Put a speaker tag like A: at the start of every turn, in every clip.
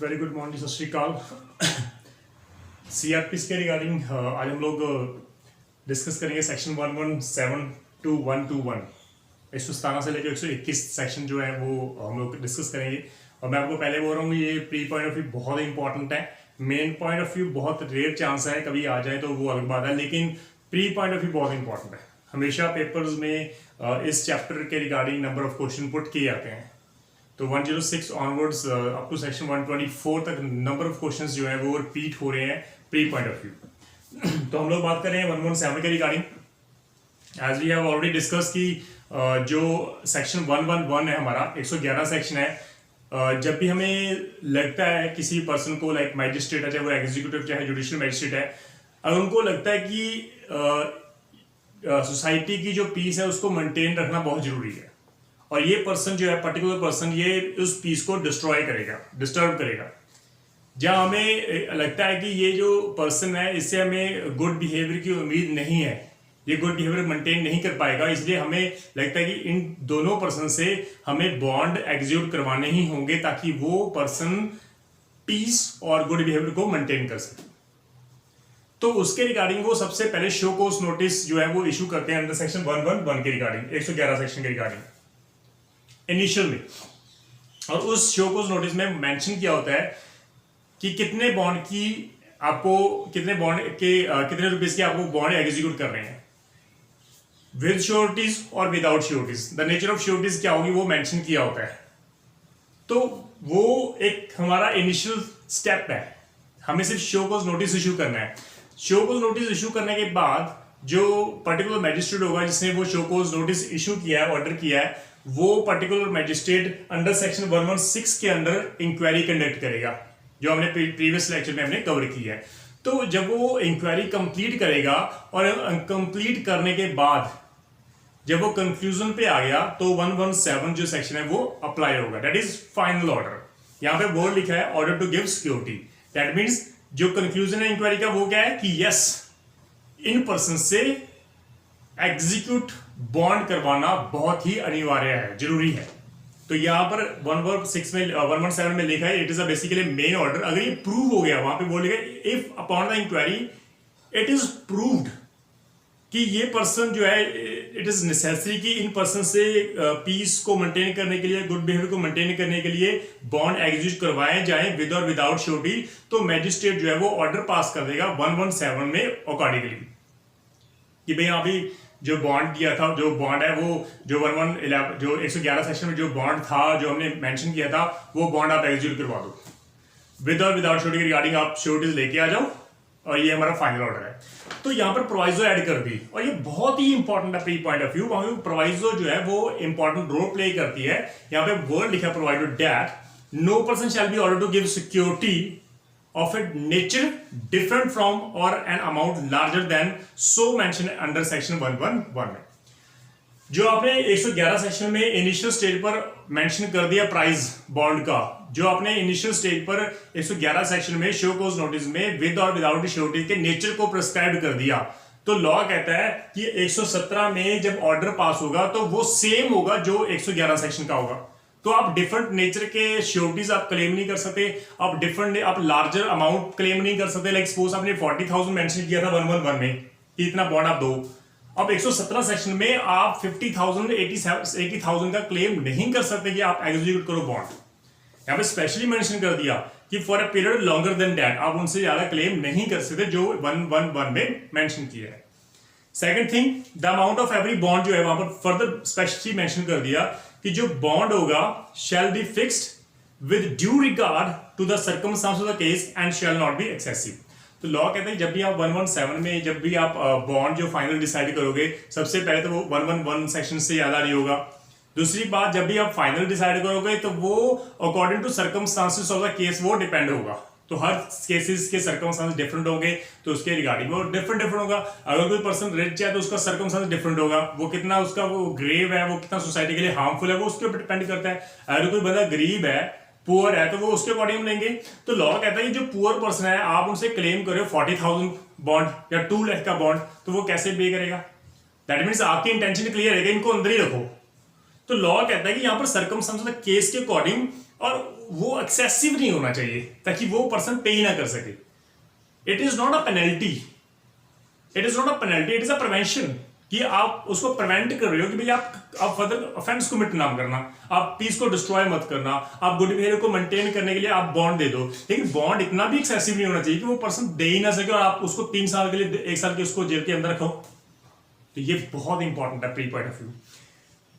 A: Very good morning, सत श्रीकाल। CrPC के regarding आज हम लोग डिस्कस करेंगे सेक्शन 117 टू 121। 117 से लेकर 121 सेक्शन जो है वो हम लोग डिस्कस करेंगे। और मैं आपको पहले बोल रहा हूँ ये प्री पॉइंट ऑफ व्यू बहुत इंपॉर्टेंट है। मेन पॉइंट ऑफ व्यू बहुत रेयर चांस है कभी आ जाए तो वो अलग बात है, लेकिन प्री पॉइंट ऑफ व्यू बहुत इंपॉर्टेंट है। हमेशा पेपर्स में इस चैप्टर के regarding number of question put किए जाते हैं। तो 106 ऑनवर्ड्स अप टू सेक्शन 124 तक नंबर ऑफ क्वेश्चंस जो है वो रिपीट हो रहे हैं प्री पॉइंट ऑफ व्यू। तो हम लोग बात कर रहे हैं 117 के regarding. As we have already discuss की जो सेक्शन 111 है हमारा 111 सेक्शन है। जब भी हमें लगता है किसी पर्सन को लाइक मैजिस्ट्रेट है, चाहे वो एग्जीक्यूटिव चाहे जुडिशियल मैजिस्ट्रेट है, अगर उनको लगता है कि सोसाइटी की जो पीस है उसको मेंटेन रखना बहुत जरूरी है और ये पर्सन जो है पर्टिकुलर पर्सन ये उस पीस को डिस्ट्रॉय करेगा, डिस्टर्ब करेगा, जहां हमें लगता है कि ये जो पर्सन है इससे हमें गुड बिहेवियर की उम्मीद नहीं है, ये गुड बिहेवियर मेंटेन नहीं कर पाएगा, इसलिए हमें लगता है कि इन दोनों पर्सन से हमें बॉन्ड एग्जीक्यूट करवाने ही होंगे ताकि वो पर्सन पीस और गुड बिहेवियर को मेंटेन कर सके। तो उसके रिगार्डिंग वो सबसे पहले शो कोज नोटिस जो है वो इशू करते हैं अंडर सेक्शन 111 के रिगार्डिंग, 111 सेक्शन के रिगार्डिंग इनिशियल में। और उस शो कोज नोटिस में मेंशन किया होता है कि कितने बॉन्ड की आपको कितने बॉन्ड के कितने रुपीस के आपको बॉन्ड एग्जीक्यूट कर रहे हैं, विद श्योरिटीज और without sureties. The nature of sureties क्या होगी वो मेंशन किया होता है। तो वो एक हमारा इनिशियल स्टेप है, हमें सिर्फ शो कोज नोटिस इशू करना है। शो कोज नोटिस इशू करने के बाद जो पर्टिकुलर मैजिस्ट्रेट होगा जिसने वो शो कोज नोटिस इशू किया है, ऑर्डर किया है, वो पर्टिकुलर मैजिस्ट्रेट अंडर सेक्शन 116 के अंदर इंक्वायरी कंडक्ट करेगा, जो हमने प्रीवियस लेक्चर में हमने कवर किया है। तो जब वो इंक्वायरी कंप्लीट करेगा और कंप्लीट करने के बाद जब वो कंक्लूजन पे आ गया तो 117 जो सेक्शन है वो अप्लाई होगा, दैट इज फाइनल ऑर्डर। यहां पे वर्ड लिखा है order to give security, that means जो कंक्लूजन है इंक्वायरी का वो क्या है कि यस इन पर्सन से एग्जीक्यूट बॉन्ड करवाना बहुत ही अनिवार्य है, जरूरी है। तो यहां पर 116 में 117 में लिखा है it is a basically main order. अगर ये प्रूव हो गया, वहां पे बोल लिखा if upon the inquiry it is proved कि ये पर्सन जो है इट इज नेसेसरी कि इन पर्सन से पीस को मेंटेन करने के लिए, गुड बिहेवियर को मेंटेन करने के लिए बॉन्ड एग्जीक्यूट करवाए जाए विद और विदाउट श्योरिटी, तो मैजिस्ट्रेट जो है वो ऑर्डर पास कर देगा 117 में अकॉर्डिंगली कि भाई यहाँ भी जो बॉन्ड किया था, जो बॉन्ड है वो जो 111 जो 111 सेक्शन में जो बॉन्ड था जो हमने मेंशन किया था वो बॉन्ड आप एग्जीक्यूट करवा दो विद और विदाउट श्योरिटी के रिगार्डिंग आप श्योरिटीज लेके आ जाओ और ये हमारा फाइनल ऑर्डर है। तो यहाँ पर प्रोवाइजो ऐड कर दी और ये बहुत ही इंपॉर्टेंट है प्री पॉइंट ऑफ व्यू। वहां पे प्रोवाइजो जो है वो इंपॉर्टेंट रोल प्ले करती है। यहाँ पे वर्ड लिखा provided that no person shall be order to give security of a nature different from or an amount larger than so mentioned under section 111 में। जो आपने 111 सेक्शन में इनिशियल स्टेज पर मेंशन कर दिया प्राइस बॉन्ड का, जो आपने इनिशियल स्टेज पर 111 सेक्शन में शो कोज नोटिस में विद और विदाउट श्योरिटी के नेचर को प्रिस्क्राइब कर दिया, तो लॉ कहता है कि 117 में जब ऑर्डर पास होगा तो वो सेम होगा जो 111 सेक्शन का होगा। तो आप डिफरेंट नेचर के श्योरिटीज आप क्लेम नहीं कर सकते, आप लार्जर अमाउंट क्लेम नहीं कर सकते। लाइक सपोज आपने 40,000 मेंशन किया था 111 में कि इतना बॉन्ड आप दो, अब 117 सेक्शन में आप 50,000 80,000 का क्लेम नहीं कर सकते कि आप एग्जीक्यूट करो बॉन्ड। यहाँ पे स्पेशली मेंशन कर दिया कि for a period longer than that आप उनसे ज्यादा क्लेम नहीं कर सकते जो 111 में मेंशन किया है। Second thing, the amount of every bond जो है वहां पर फर्दर स्पेशली मेंशन कर दिया कि जो बॉन्ड होगा shall be fixed with due regard to the circumstance of the case and shall not be excessive. तो लॉ कहते हैं जब भी आप 117 में जब भी आप बॉन्ड जो फाइनल डिसाइड करोगे, सबसे पहले तो वो 111 सेक्शन से ज्यादा नहीं होगा। दूसरी बात, जब भी आप फाइनल डिसाइड करोगे तो वो according to circumstances of the case वो डिपेंड होगा। तो हर केसेस के सर्कमस्टांस डिफरेंट होंगे तो उसके रिगार्डिंग वो डिफरेंट होगा। अगर कोई पर्सन रिच है तो उसका सर्कमस्टांस डिफरेंट होगा, वो कितना उसका वो ग्रेव है, वो कितना सोसाइटी के लिए हार्मफुल है, वो उसके ऊपर डिपेंड करता है। अगर कोई बंदा गरीब है, पुअर है, तो वो उसके अकॉर्डिंग लेंगे। तो लॉ कहता है कि जो पुअर पर्सन है आप उनसे क्लेम करो 40,000 बॉन्ड या 2 लाख का बॉन्ड, तो वो कैसे पे करेगा? दैट मीन्स आपकी इंटेंशन क्लियर है कि इनको अंदर ही रखो, तो लॉ कहता है कि यहाँ पर सर्कमस्टेंस ऑफ द केस के अकॉर्डिंग, और वो एक्सेसिव नहीं होना चाहिए ताकि वो पर्सन पे ही ना कर सके. It is not a penalty, it is not a penalty, it is a prevention, कि आप उसको प्रिवेंट कर रहे हो कि भाई आप फर्दर ऑफेंस कमिट ना करना, आप पीस को डिस्ट्रॉय मत करना, आप गुड बिहेवियर को मेंटेन करने के लिए आप बॉन्ड दे दो. लेकिन बॉन्ड इतना भी एक्सेसिव नहीं होना चाहिए कि वो पर्सन दे ही ना सके और आप उसको 3 साल के लिए, 1 साल के उसको जेल के अंदर रखो. तो ये बहुत इंपॉर्टेंट है प्री पॉइंट ऑफ व्यू.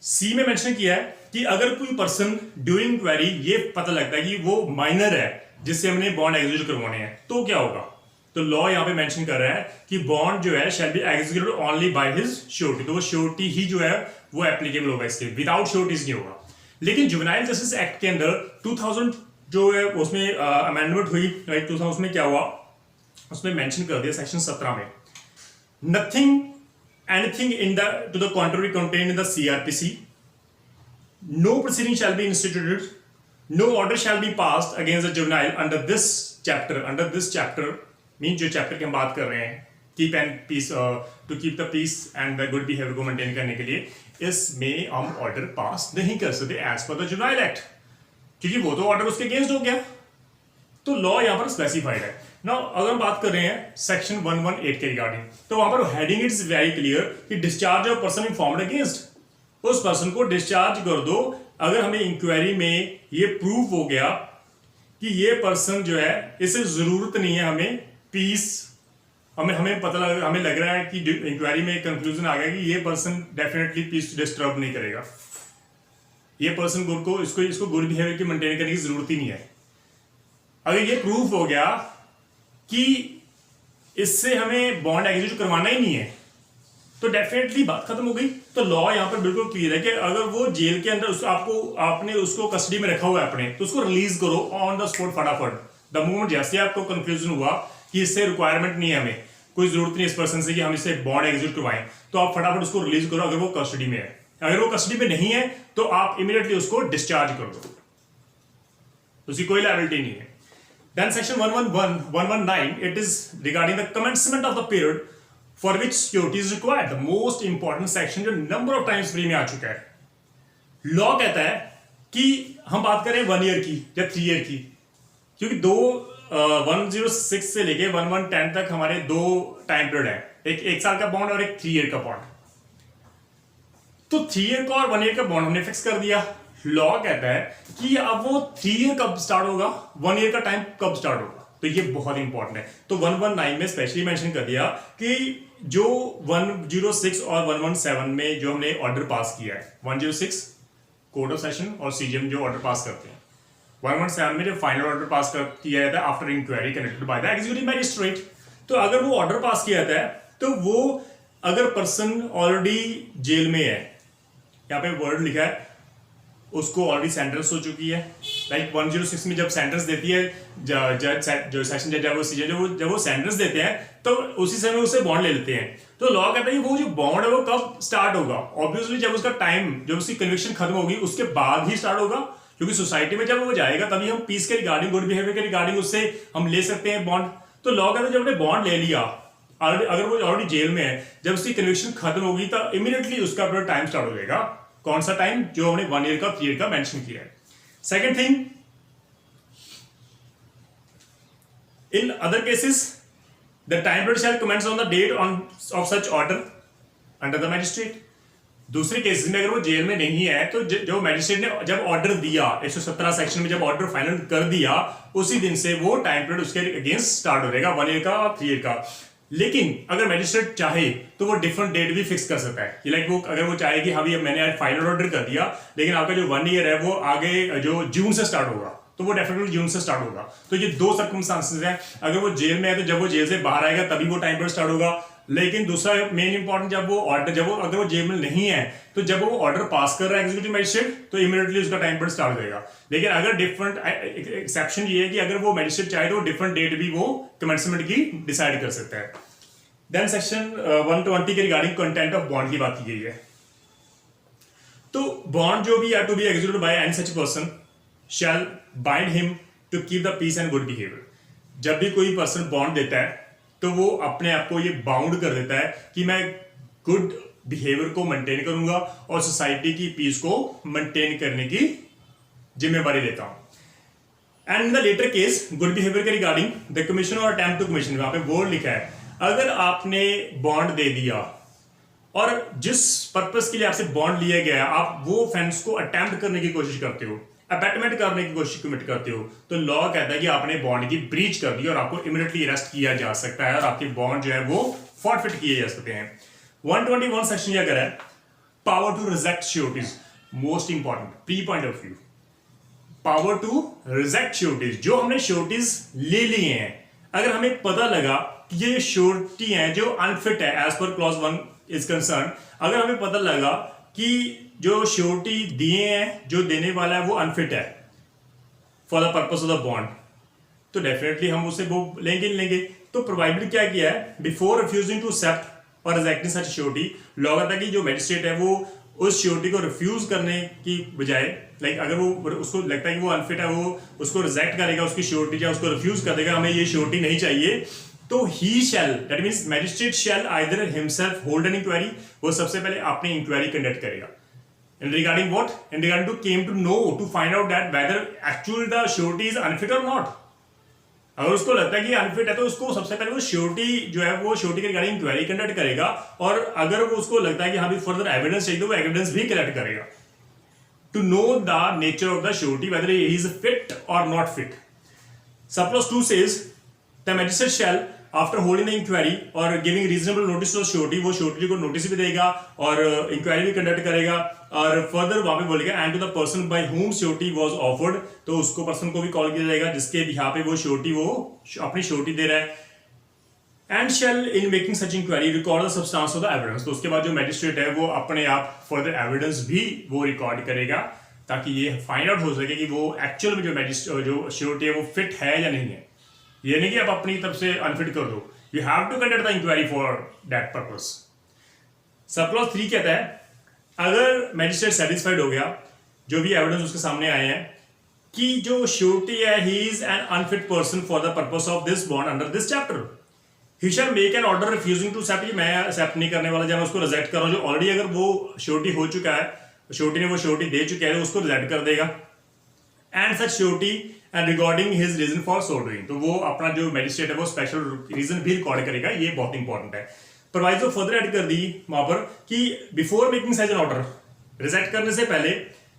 A: सी में मेंशन किया है कि अगर कोई पर्सन ड्यूरिंग क्वेरी ये पता लगता है कि वो माइनर है जिससे हमने बॉन्ड एग्जीक्यूट करवाने हैं, तो क्या होगा. तो लॉ यहाँ पे मेंशन कर रहा है कि बॉन्ड जो है shall be executed only by his surety. तो वो श्योरिटी ही जो है वो एप्लीकेबल होगा इसके, विदाउट श्योरिटीज नहीं होगा. लेकिन जुवेनाइल जस्टिस एक्ट के अंदर 2000 जो है उसमें अमेंडमेंट हुई, राइट. 2000 में क्या हुआ, उसमें मेंशन कर दिया सेक्शन 17 में, nothing anything in the two the contrary contained in the CRPC, no proceeding shall be instituted, no order shall be passed against the juvenile under this chapter. Under this chapter means जो chapter की हम बात कर रहे हैं, keep and peace, to keep the peace and the good behaviour को maintain करने के लिए, इसमें हम ऑर्डर पास नहीं कर सकते as per the juvenile act, क्योंकि वो तो ऑर्डर उसके अगेंस्ट हो गया. तो लॉ यहाँ पर स्पेसिफाइड है. नाउ अगर हम बात कर रहे हैं सेक्शन 118 के रिगार्डिंग, तो वहां पर हेडिंग इट्स वेरी क्लियर कि discharge of person informed against, उस पर्सन को डिस्चार्ज कर दो अगर हमें इंक्वायरी में ये प्रूव हो गया कि ये पर्सन जो है इसे जरूरत नहीं है हमें पीस, हमें पता लग, हमें लग रहा है कि इंक्वायरी में कंक्लूजन आ गया कि ये पर्सन डेफिनेटली पीस डिस्टर्ब नहीं करेगा, ये पर्सन गुड को इसको गुड बिहेवियर की मेंटेन करने की जरूरत ही नहीं है. अगर ये प्रूफ हो गया कि इससे हमें बॉन्ड एग्जीक्यूट करवाना ही नहीं है, तो डेफिनेटली बात खत्म हो गई. तो लॉ यहाँ पर बिल्कुल क्लियर है कि अगर वो जेल के अंदर आपने उसको कस्टडी में रखा हुआ है अपने, तो उसको रिलीज करो ऑन द स्पॉट फटाफट. द मोमेंट जैसे आपको कंक्लूजन हुआ कि इससे रिक्वायरमेंट नहीं है, हमें कोई जरूरत नहीं इस पर्सन से कि हम इससे बॉन्ड एग्जीक्यूट करवाएं, तो आप फटाफट उसको रिलीज करो अगर वो कस्टडी में है. अगर वो कस्टडी में नहीं है तो आप इमीडिएटली उसको डिस्चार्ज कर दो, उसकी कोई लायबिलिटी नहीं है. Then section 119, it is regarding the commencement of the period for which security is required. The most important section जो number of times free में आ चुका है. लॉ कहता है कि हम बात करें 1 ईयर की या 3 ईयर की, क्योंकि 106 से लेके 1110 तक हमारे 2 टाइम पीरियड है, एक 1 साल का बॉन्ड और एक 3 ईयर का बॉन्ड. तो 3 ईयर का और 1 ईयर का बॉन्ड हमने फिक्स कर दिया. लॉ कहता है कि अब वो 3 ईयर कब स्टार्ट होगा, 1 ईयर का टाइम कब स्टार्ट होगा. तो ये बहुत इंपॉर्टेंट है. तो 119 में स्पेशली मेंशन कर दिया कि जो 106 और 117 में जो हमने ऑर्डर पास किया है, 106 कोर्ट ऑफ सेशन और CJM जो ऑर्डर पास करते हैं, 117 में जो फाइनल ऑर्डर पास किया जाता है after inquiry conducted by the executive magistrate. तो अगर वो ऑर्डर पास किया जाता है तो वो अगर पर्सन ऑलरेडी जेल में है, यहाँ पे वर्ड लिखा है, उसको ऑलरेडी सेंटेंस हो चुकी है. लाइक 106 में जब सेंटेंस देती है जज, जो सेशन जज है वो CJM, जब वो सेंटेंस देते हैं तो उसी समय उसे बॉन्ड ले लेते हैं. तो लॉ कहता है कि वो जो बॉन्ड है वो कब स्टार्ट होगा. ऑब्वियसली जब उसका टाइम, जब उसकी कन्विक्शन खत्म होगी उसके बाद ही स्टार्ट होगा, क्योंकि सोसाइटी में जब वो जाएगा तभी हम पीस के रिगार्डिंग, गुड बिहेवियर के रिगार्डिंग उससे हम ले सकते हैं बॉन्ड. तो लॉ कहता है जब हमने बॉन्ड ले लिया, अगर वो ऑलरेडी जेल में है, जब उसकी कन्विक्शन खत्म होगी तो इमीडिएटली उसका अपना टाइम स्टार्ट हो जाएगा. कौन सा टाइम, जो हमने 1 ईयर का 3 ईयर का मेंशन किया है. Second thing, in other cases the time period shall commence on the date of such order under the magistrate. दूसरे केसेस में अगर वो जेल में नहीं है तो जो मैजिस्ट्रेट ने जब ऑर्डर दिया 117 सेक्शन में, जब ऑर्डर फाइनल कर दिया उसी दिन से वो टाइम पीरियड उसके अगेंस्ट स्टार्ट हो जाएगा, 1 ईयर का और 3 ईयर का. लेकिन अगर मैजिस्ट्रेट चाहे तो वो डिफरेंट डेट भी फिक्स कर सकता है. लाइक वो अगर वो चाहे कि हाँ भैया मैंने आज फाइनल ऑर्डर कर दिया, लेकिन आपका जो 1 ईयर है वो आगे जो जून से स्टार्ट होगा, तो वो डेफिनेटली जून से स्टार्ट होगा. तो ये 2 सर्कमस्टांसेस हैं. अगर वो जेल में है तो जब वो जेल से बाहर आएगा तभी वो टाइम पीरियड स्टार्ट होगा. लेकिन दूसरा मेन इंपॉर्टेंट, जब वो अगर वो जेल में नहीं है तो जब वो ऑर्डर पास कर रहा है एग्जीक्यूटिव मैजिस्ट्रेट तो इमीडिएटली उसका टाइम पीरियड स्टार्ट हो जाएगा. लेकिन अगर डिफरेंट एक्सेप्शन ये है कि अगर वो मैजिस्ट्रेट चाहे तो डिफरेंट डेट भी वो कमेंसमेंट की डिसाइड कर सकता है. देन सेक्शन 120 के रिगार्डिंग कंटेंट ऑफ बॉन्ड की बात की गई है. तो बॉन्ड जो भी are to be executed by any such person shall bind him to keep the peace and good behaviour. जब भी कोई पर्सन बॉन्ड देता है तो वो अपने आप को ये बाउंड कर देता है कि मैं गुड बिहेवियर को मेंटेन करूंगा और सोसाइटी की पीस को मेंटेन करने की जिम्मेवारी लेता हूं। And in the latter case good behaviour के रिगार्डिंग द कमीशन और अटेम्प्ट टू कमीशन, वहां पे वर्ड लिखा है, अगर आपने बॉन्ड दे दिया और जिस पर्पस के लिए आपसे बॉन्ड लिया गया है आप वो ऑफेंस को अटेम्प्ट करने की कोशिश करते हो, अबैटमेंट करने की कोशिश कमिट करते हो, तो लॉ कहता है कि आपने बॉन्ड की ब्रीच कर दी और आपको इमीडिएटली अरेस्ट किया जा सकता है और आपके बॉन्ड जो है वो फॉरफिट किए जा सकते हैं। 121 सेक्शन ये कह रहा है power to reject sureties, most important pre point of view, power to reject sureties. जो हमने श्योरिटीज ले लिए हैं, अगर हमें पता लगा कि ये श्योरिटी है जो अनफिट है as per clause 1 is concern, अगर हमें पता लगा कि जो श्योरिटी दिए हैं जो देने वाला है वो अनफिट है for the purpose of the bond, तो डेफिनेटली हम उसे वो लेंगे। तो प्रोवाइडली क्या किया है, बिफोर रिफ्यूजिंग टू एक्सेप्ट और रिजेक्टिंग सच श्योरिटी, लॉ कहता है कि जो मैजिस्ट्रेट है वो उस श्योरिटी को रिफ्यूज करने की बजाय, लाइक अगर वो उसको लगता है कि वो अनफिट है वो उसको रिजेक्ट करेगा, उसकी श्योरिटी या उसको रिफ्यूज कर देगा, हमें ये श्योरिटी नहीं चाहिए, तो he shall, that means magistrate shall either himself hold an inquiry, वो सबसे पहले अपनी इंक्वायरी कंडक्ट करेगा। In regarding what? In regarding to came to know to find out that whether actually the surety is unfit or not. अगर उसको लगता है कि अनफिट है तो उसको सबसे पहले वो श्योरिटी जो है वो श्योरिटी के रिगार्डिंग इंक्वायरी कंडक्ट करेगा और अगर वो उसको लगता है कि हाँ भी फर्दर एविडेंस चाहिए तो वो एविडेंस भी कलेक्ट करेगा to know the nature of the surety whether he is fit और not fit. Subclause 2 says the magistrate shall after holding the inquiry और giving reasonable notice to surety, वो surety को notice भी देगा और inquiry भी conduct करेगा और फर्दर वहां पे बोलेगा and to the person by whom surety was offered, तो उसको पर्सन को भी कॉल किया जाएगा जिसके यहाँ पे वो श्योरिटी वो अपनी श्योरिटी दे रहा है। And shall in making such inquiry record the substance of the evidence, तो उसके बाद जो मैजिस्ट्रेट है वो अपने आप फर्दर एविडेंस भी वो रिकॉर्ड करेगा ताकि ये फाइंड आउट हो सके कि वो एक्चुअल में जो श्योरिटी है वो फिट है या नहीं है। ये नहीं कि आप अपनी तरफ से अनफिट कर दो, you have to conduct the inquiry for that purpose. Subclause 3 कहता है अगर मैजिस्ट्रेट सेटिस्फाइड हो गया जो भी एविडेंस उसके सामने आए हैं कि जो श्योरिटी है he is an unfit person for the purpose of this bond under this chapter, he shall make an order refusing to accept, मैं एक्सेप्ट नहीं करने वाला, जब मैं उसको रिजेक्ट कर रहा हूं, जो ऑलरेडी अगर वो श्योरिटी हो चुका है, श्योरिटी ने वो श्योरिटी दे चुका है तो उसको रिजेक्ट कर देगा। And such surety and regarding his reason for so doing, तो वो अपना जो मैजिस्ट्रेट है वो स्पेशल रीजन भी रिकॉर्ड करेगा, ये बहुत इंपॉर्टेंट है। प्रोवाइजो फर्दर ऐड कर दी वहां पर कि before making such an order, reject करने से पहले,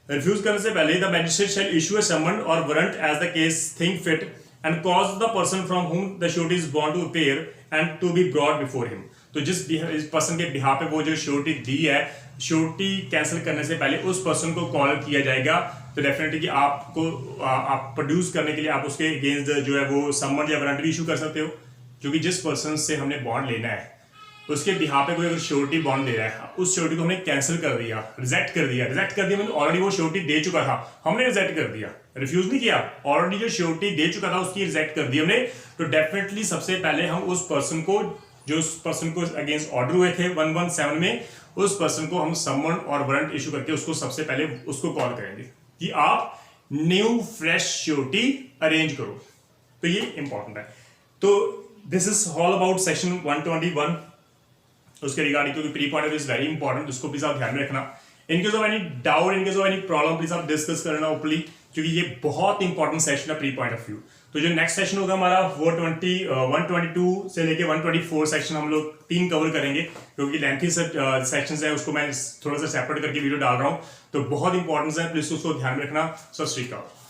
A: रिफ्यूज करने से पहले, the magistrate shall issue a summon और warrant as the case think fit and cause the person from whom the surety is bound to appear and to be brought before him, तो जिस person के behalf पे वो जो surety दी है, surety cancel करने से पहले उस पर्सन को कॉल किया जाएगा, तो डेफिनेटली कि आपको आप प्रोड्यूस करने के लिए आप उसके अगेंस्ट जो है वो समन या वारंट भी इशू कर सकते हो, क्योंकि जिस पर्सन से हमने बॉन्ड लेना है उसके बिहाफ पे कोई अगर श्योरिटी बॉन्ड दे रहा है, उस श्योरिटी को हमने कैंसिल कर दिया, रिजेक्ट कर दिया मतलब ऑलरेडी वो श्योरिटी दे चुका था, हमने रिजेक्ट कर दिया, रिफ्यूज नहीं किया, ऑलरेडी जो श्योरिटी दे चुका था उसकी रिजेक्ट कर दी हमने, तो डेफिनेटली सबसे पहले हम उस पर्सन को, जो उस पर्सन को अगेंस्ट ऑर्डर हुए थे 117 में, उस पर्सन को हम समन और वारंट इशू करके उसको सबसे पहले उसको कॉल करेंगे कि आप न्यू फ्रेश श्योरिटी अरेंज करो, तो ये इंपॉर्टेंट है। तो this is all about section 121 उसके रिगार्डिंग, क्योंकि pre point is very important, उसको प्लीज आप ध्यान में रखना। In case of any doubt, in case of any problem, please आप डिस्कस करना ओपनली, क्योंकि ये बहुत इंपॉर्टेंट सेशन है प्री पॉइंट ऑफ व्यू। तो जो नेक्स्ट सेशन होगा हमारा 122 से लेके 124 सेक्शन हम लोग 3 कवर करेंगे, क्योंकि लेंथी सेक्शंस है, उसको मैं थोड़ा सा सेपरेट करके वीडियो डाल रहा हूँ, तो बहुत इंपॉर्टेंस है, प्लीज उसको ध्यान में रखना। सत श्री अकाल।